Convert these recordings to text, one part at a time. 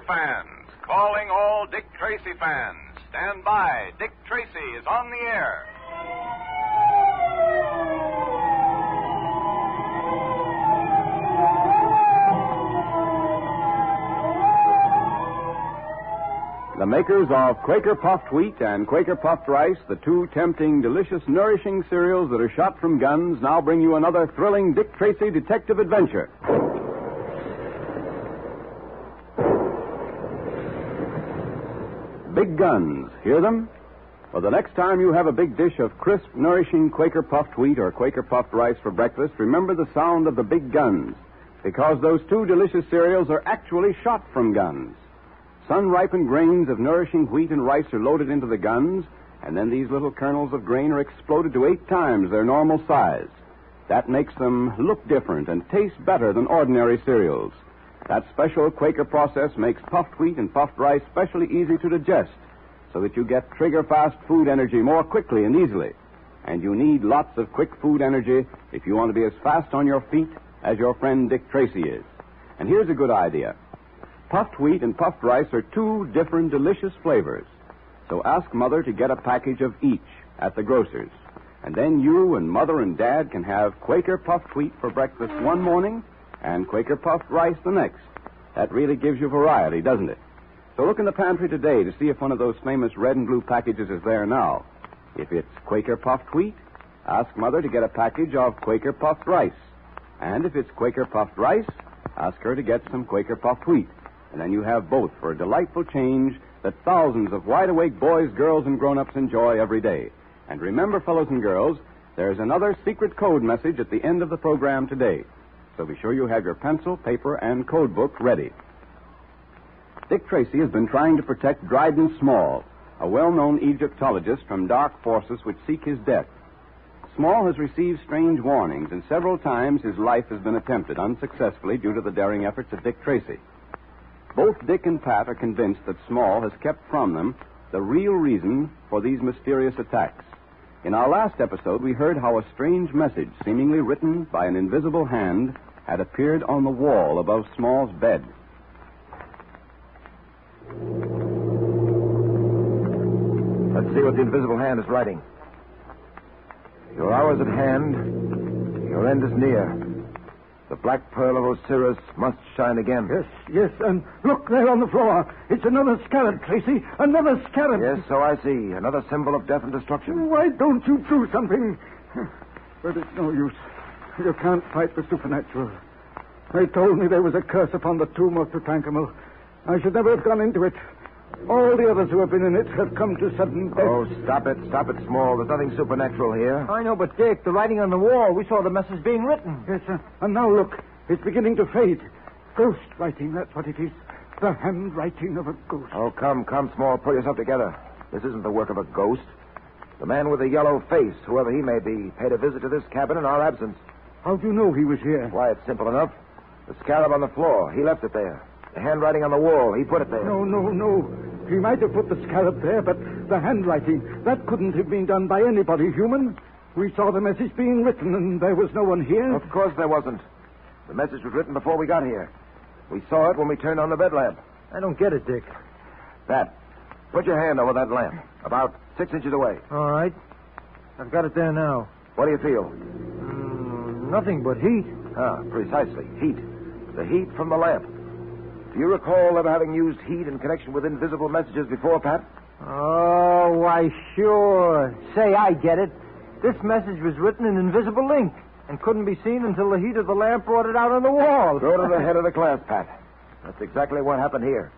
fans, calling all Dick Tracy fans. Stand by. Dick Tracy is on the air. The makers of Quaker Puffed Wheat and Quaker Puffed Rice, the two tempting, delicious, nourishing cereals that are shot from guns, now bring you another thrilling Dick Tracy detective adventure. Big guns. Hear them? Well, the next time you have a big dish of crisp, nourishing Quaker Puffed Wheat or Quaker Puffed Rice for breakfast, remember the sound of the big guns, because those two delicious cereals are actually shot from guns. Sun-ripened grains of nourishing wheat and rice are loaded into the guns, and then these little kernels of grain are exploded to 8 times their normal size. That makes them look different and taste better than ordinary cereals. That special Quaker process makes puffed wheat and puffed rice specially easy to digest, so that you get trigger-fast food energy more quickly and easily. And you need lots of quick food energy if you want to be as fast on your feet as your friend Dick Tracy is. And here's a good idea. Puffed wheat and puffed rice are two different delicious flavors. So ask Mother to get a package of each at the grocer's. And then you and Mother and Dad can have Quaker puffed wheat for breakfast one morning and Quaker puffed rice the next. That really gives you variety, doesn't it? So look in the pantry today to see if one of those famous red and blue packages is there now. If it's Quaker puffed wheat, ask Mother to get a package of Quaker puffed rice. And if it's Quaker puffed rice, ask her to get some Quaker puffed wheat. And then you have both for a delightful change that thousands of wide-awake boys, girls, and grown-ups enjoy every day. And remember, fellows and girls, there's another secret code message at the end of the program today. So be sure you have your pencil, paper, and code book ready. Dick Tracy has been trying to protect Dryden Small, a well-known Egyptologist from dark forces which seek his death. Small has received strange warnings, and several times his life has been attempted unsuccessfully due to the daring efforts of Dick Tracy. Both Dick and Pat are convinced that Small has kept from them the real reason for these mysterious attacks. In our last episode, we heard how a strange message, seemingly written by an invisible hand, had appeared on the wall above Small's bed. Let's see what the invisible hand is writing. Your hour is at hand. Your end is near. The black pearl of Osiris must shine again. Yes, and look there on the floor. It's another scarab, Tracy. Another scarab. Yes, so I see. Another symbol of death and destruction. Why don't you do something? But it's no use. You can't fight the supernatural. They told me there was a curse upon the tomb of Tutankhamun. I should never have gone into it. All the others who have been in it have come to sudden death. Oh, stop it, Small. There's nothing supernatural here. I know, but Dick, the writing on the wall, we saw the message being written. Yes, sir. And now look, it's beginning to fade. Ghost writing, that's what it is. The handwriting of a ghost. Oh, come, Small, pull yourself together. This isn't the work of a ghost. The man with the yellow face, whoever he may be, paid a visit to this cabin in our absence. How do you know he was here? Why, it's simple enough. The scarab on the floor, he left it there. The handwriting on the wall, he put it there. No. He might have put the scarab there, but the handwriting, that couldn't have been done by anybody human. We saw the message being written, and there was no one here. Of course there wasn't. The message was written before we got here. We saw it when we turned on the bed lamp. I don't get it, Dick. Pat, put your hand over that lamp, about 6 inches away. All right. I've got it there now. What do you feel? Nothing but heat. Ah, precisely. Heat. The heat from the lamp. Do you recall ever having used heat in connection with invisible messages before, Pat? Oh, why, sure. Say, I get it. This message was written in invisible ink and couldn't be seen until the heat of the lamp brought it out on the wall. Go to the head of the class, Pat. That's exactly what happened here.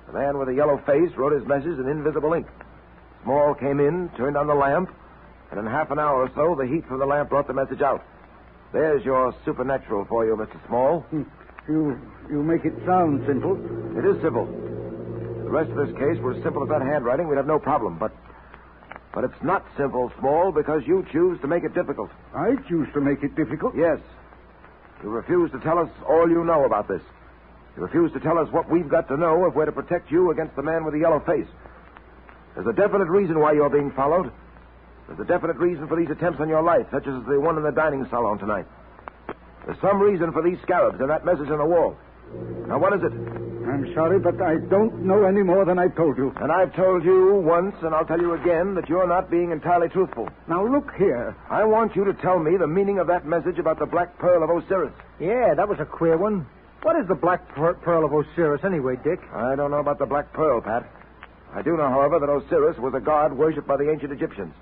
The man with the yellow face wrote his message in invisible ink. Small came in, turned on the lamp, and in half an hour or so, the heat from the lamp brought the message out. There's your supernatural for you, Mr. Small. You make it sound simple. It is simple. The rest of this case were as simple as that handwriting. We'd have no problem. But it's not simple, Small, because you choose to make it difficult. I choose to make it difficult? Yes. You refuse to tell us all you know about this. You refuse to tell us what we've got to know if we're to protect you against the man with the yellow face. There's a definite reason why you're being followed. There's a definite reason for these attempts on your life, such as the one in the dining salon tonight. There's some reason for these scarabs and that message on the wall. Now, what is it? I'm sorry, but I don't know any more than I told you. And I've told you once, and I'll tell you again, that you're not being entirely truthful. Now, look here. I want you to tell me the meaning of that message about the Black Pearl of Osiris. Yeah, that was a queer one. What is the Black Pearl of Osiris anyway, Dick? I don't know about the Black Pearl, Pat. I do know, however, that Osiris was a god worshipped by the ancient Egyptians.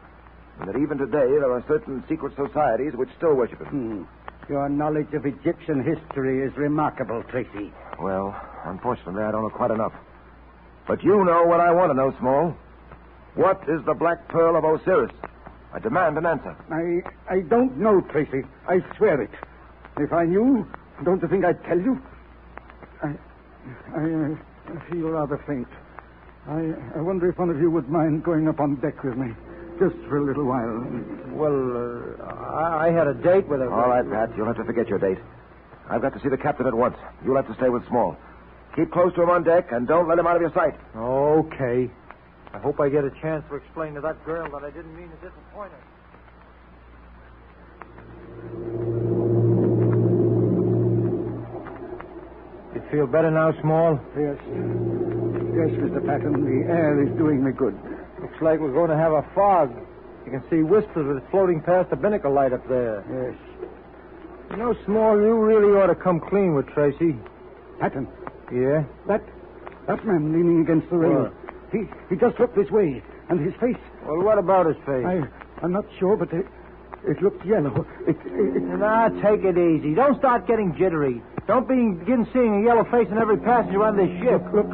And that even today there are certain secret societies which still worship him. Your knowledge of Egyptian history is remarkable, Tracy. Well, unfortunately, I don't know quite enough. But you know what I want to know, Small. What is the Black Pearl of Osiris? I demand an answer. I don't know, Tracy. I swear it. If I knew, don't you think I'd tell you? I feel rather faint. I wonder if one of you would mind going up on deck with me. Just for a little while. Well, I had a date with a... All right, Pat. You'll have to forget your date. I've got to see the captain at once. You'll have to stay with Small. Keep close to him on deck and don't let him out of your sight. Okay. I hope I get a chance to explain to that girl that I didn't mean to disappoint her. You feel better now, Small? Yes. Yes, Mr. Patton. The air is doing me good. Looks like we're going to have a fog. You can see wisps of it floating past the binnacle light up there. Yes. You know, Small, you really ought to come clean with Tracy. Patton. Yeah? That man leaning against the rail. What? He just looked this way, and his face. Well, what about his face? I'm not sure, but it looked yellow. Now, take it easy. Don't start getting jittery. Don't begin seeing a yellow face in every passenger on this ship. Look,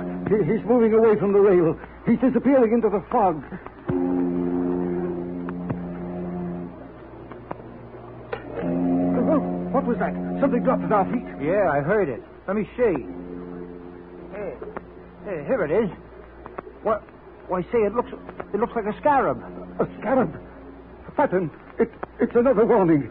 he's moving away from the rail. He's disappearing into the fog. What was that? Something dropped at our feet. Yeah, I heard it. Let me see. Hey, here it is. What? Why, say, it looks like a scarab. A scarab? Patton, it's another warning.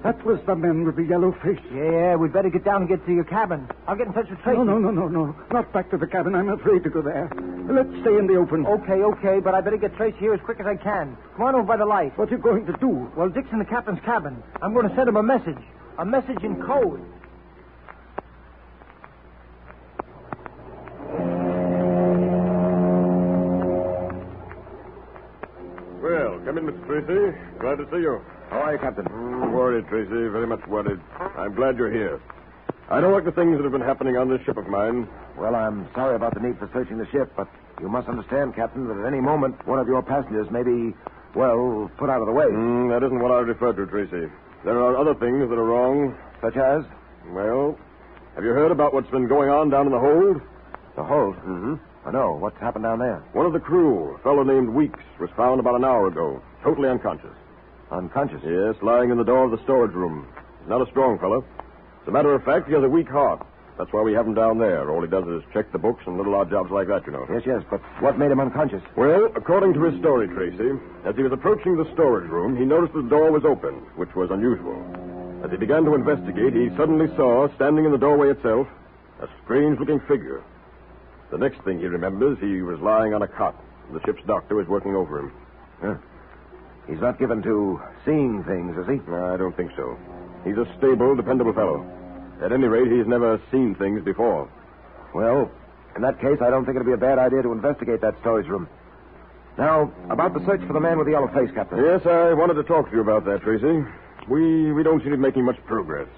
That was the man with the yellow face. Yeah, we'd better get down and get to your cabin. I'll get in touch with Tracy. No. Not back to the cabin. I'm afraid to go there. Let's stay in the open. Okay, but I better get Tracy here as quick as I can. Come on over by the light. What are you going to do? Well, Dick's in the captain's cabin. I'm going to send him a message. A message in code. Well, come in, Mr. Tracy. Glad to see you. How are you, Captain? Worried, Tracy. Very much worried. I'm glad you're here. I don't like the things that have been happening on this ship of mine. Well, I'm sorry about the need for searching the ship, but you must understand, Captain, that at any moment one of your passengers may be, well, put out of the way. That isn't what I referred to, Tracy. There are other things that are wrong. Such as? Well, have you heard about what's been going on down in the hold? The hold? Mm-hmm. I know. What's happened down there? One of the crew, a fellow named Weeks, was found about an hour ago, totally unconscious. Unconscious? Yes, lying in the door of the storage room. He's not a strong fellow. As a matter of fact, he has a weak heart. That's why we have him down there. All he does is check the books and little odd jobs like that, you know. Yes, but what made him unconscious? Well, according to his story, Tracy, as he was approaching the storage room, he noticed the door was open, which was unusual. As he began to investigate, he suddenly saw, standing in the doorway itself, a strange-looking figure. The next thing he remembers, he was lying on a cot. The ship's doctor was working over him. Huh. He's not given to seeing things, is he? No, I don't think so. He's a stable, dependable fellow. At any rate, he's never seen things before. Well, in that case, I don't think it'd be a bad idea to investigate that storage room. Now, about the search for the man with the yellow face, Captain. Yes, I wanted to talk to you about that, Tracy. We don't seem to be making much progress.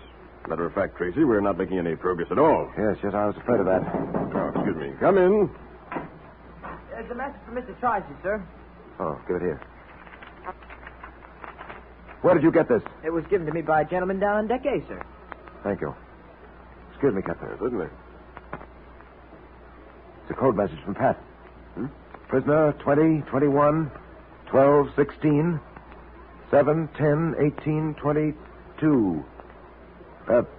Matter of fact, Tracy, we're not making any progress at all. Yes, I was afraid of that. Oh, excuse me. Come in. There's a message from Mr. Tracy, sir. Oh, give it here. Where did you get this? It was given to me by a gentleman down on deck A, sir. Thank you. Excuse me, Captain. Certainly. It's a code message from Pat. Prisoner 20, 21, 12, 16, 7, 10, 18, 22.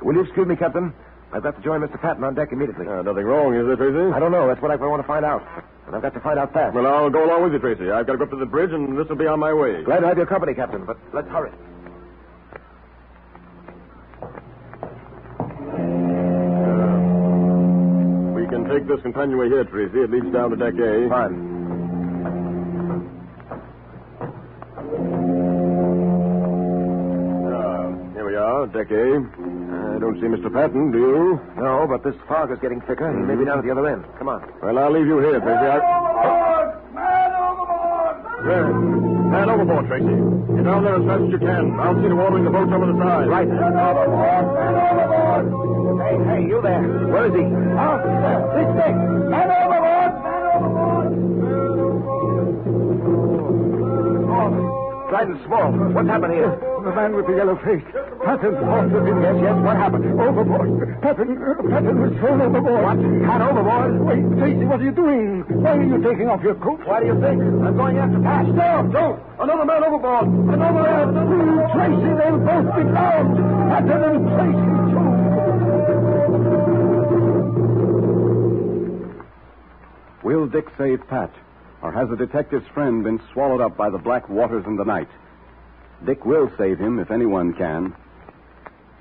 Will you excuse me, Captain? I've got to join Mr. Patton on deck immediately. Nothing wrong, is there, Tracy? I don't know. That's what I want to find out. And I've got to find out fast. Well, I'll go along with you, Tracy. I've got to go up to the bridge, and this will be on my way. Glad to have your company, Captain, but let's hurry. We can take this companionway here, Tracy. It leads down to deck A. Fine. Here we are, deck A. I don't see Mr. Patton, do you? No, but this fog is getting thicker. He may be down at the other end. Come on. Well, I'll leave you here, Tracy. Man overboard! There. Man overboard, Tracy. Get down there as fast as you can. I'll see to ordering the boats over the side. Right. Man overboard! Man overboard! Hey, you there. Where is he? Out there! This thing! Man overboard! Man overboard! Dryden Small. What's happened here? The man with the yellow face. Patton off with him. Yes. What happened? Overboard. Patton was thrown overboard. What? Pat overboard? Wait, Tracy, what are you doing? Why are you taking off your coat? Why do you think? I'm going after Pat. Stop! Don't! Another man overboard! Another! Tracy, they'll both be drowned! Patton and Tracy, too! Will Dick save Pat? Or has the detective's friend been swallowed up by the black waters in the night? Dick will save him if anyone can.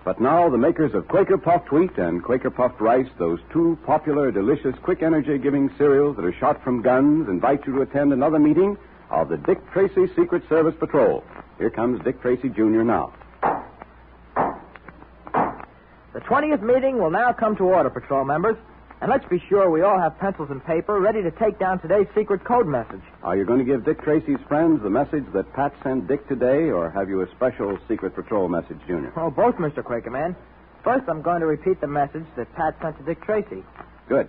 But now the makers of Quaker Puffed Wheat and Quaker Puffed Rice, those two popular, delicious, quick energy-giving cereals that are shot from guns, invite you to attend another meeting of the Dick Tracy Secret Service Patrol. Here comes Dick Tracy, Jr. now. The 20th meeting will now come to order, patrol members. And let's be sure we all have pencils and paper ready to take down today's secret code message. Are you going to give Dick Tracy's friends the message that Pat sent Dick today, or have you a special secret patrol message, Junior? Oh, both, Mr. Quakerman. First, I'm going to repeat the message that Pat sent to Dick Tracy. Good.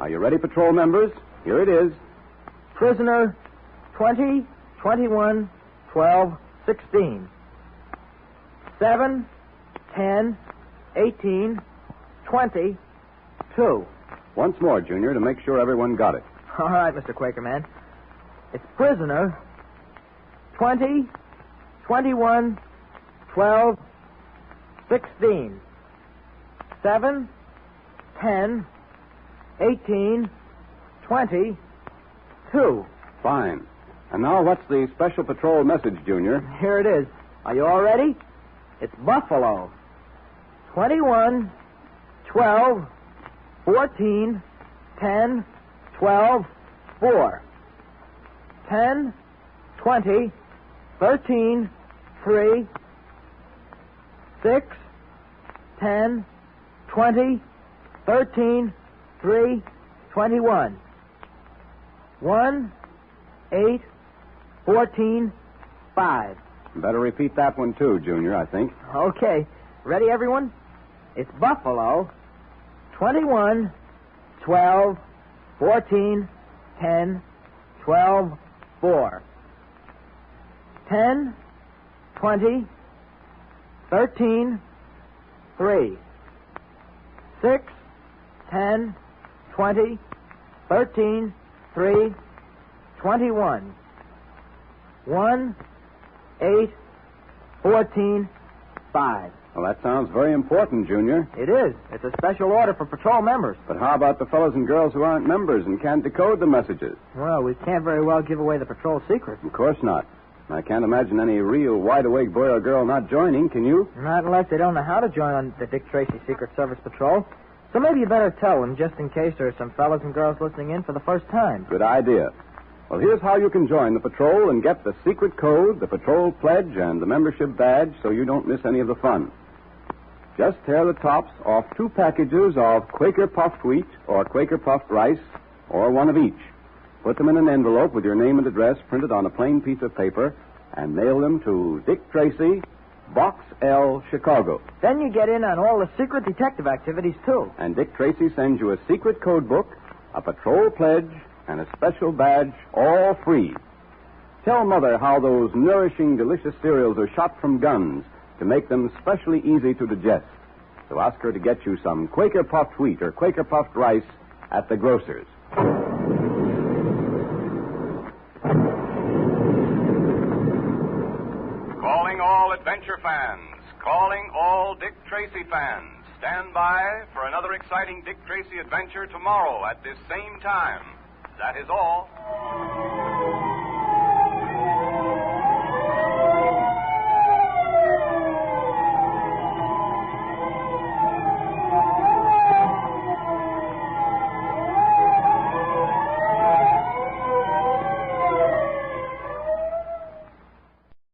Are you ready, patrol members? Here it is. Prisoner 20, 21, 12, 16. 7, 10, 18, 20, 2. Once more, Junior, to make sure everyone got it. All right, Mr. Quakerman. It's prisoner 20, 21, 12, 16. 7, 10, 18, 20, 2. Fine. And now what's the special patrol message, Junior? Here it is. Are you all ready? It's Buffalo. 21, 12, 14, 10, 12, 4. 10, 20, 13, 3, 6, 10, 20, 13, 3, 21. 1, 8, 14, 5. Better repeat that one, too, Junior, I think. Okay. Ready, everyone? It's Buffalo. 21, 12, 14, 10, 12, 4. 10, 20, 13, 3. 6, 10, 20, 13, 3, 21. 1, 8, 14, 5. Well, that sounds very important, Junior. It is. It's a special order for patrol members. But how about the fellows and girls who aren't members and can't decode the messages? Well, we can't very well give away the patrol secret. Of course not. I can't imagine any real wide-awake boy or girl not joining, can you? Not unless they don't know how to join on the Dick Tracy Secret Service Patrol. So maybe you better tell them, just in case there are some fellows and girls listening in for the first time. Good idea. Well, here's how you can join the patrol and get the secret code, the patrol pledge, and the membership badge so you don't miss any of the fun. Just tear the tops off 2 packages of Quaker Puffed Wheat or Quaker Puffed Rice, or one of each. Put them in an envelope with your name and address printed on a plain piece of paper and mail them to Dick Tracy, Box L, Chicago. Then you get in on all the secret detective activities, too. And Dick Tracy sends you a secret code book, a patrol pledge, and a special badge, all free. Tell Mother how those nourishing, delicious cereals are shot from guns to make them specially easy to digest. So ask her to get you some Quaker Puffed Wheat or Quaker Puffed Rice at the grocer's. Calling all adventure fans. Calling all Dick Tracy fans. Stand by for another exciting Dick Tracy adventure tomorrow at this same time. That is all.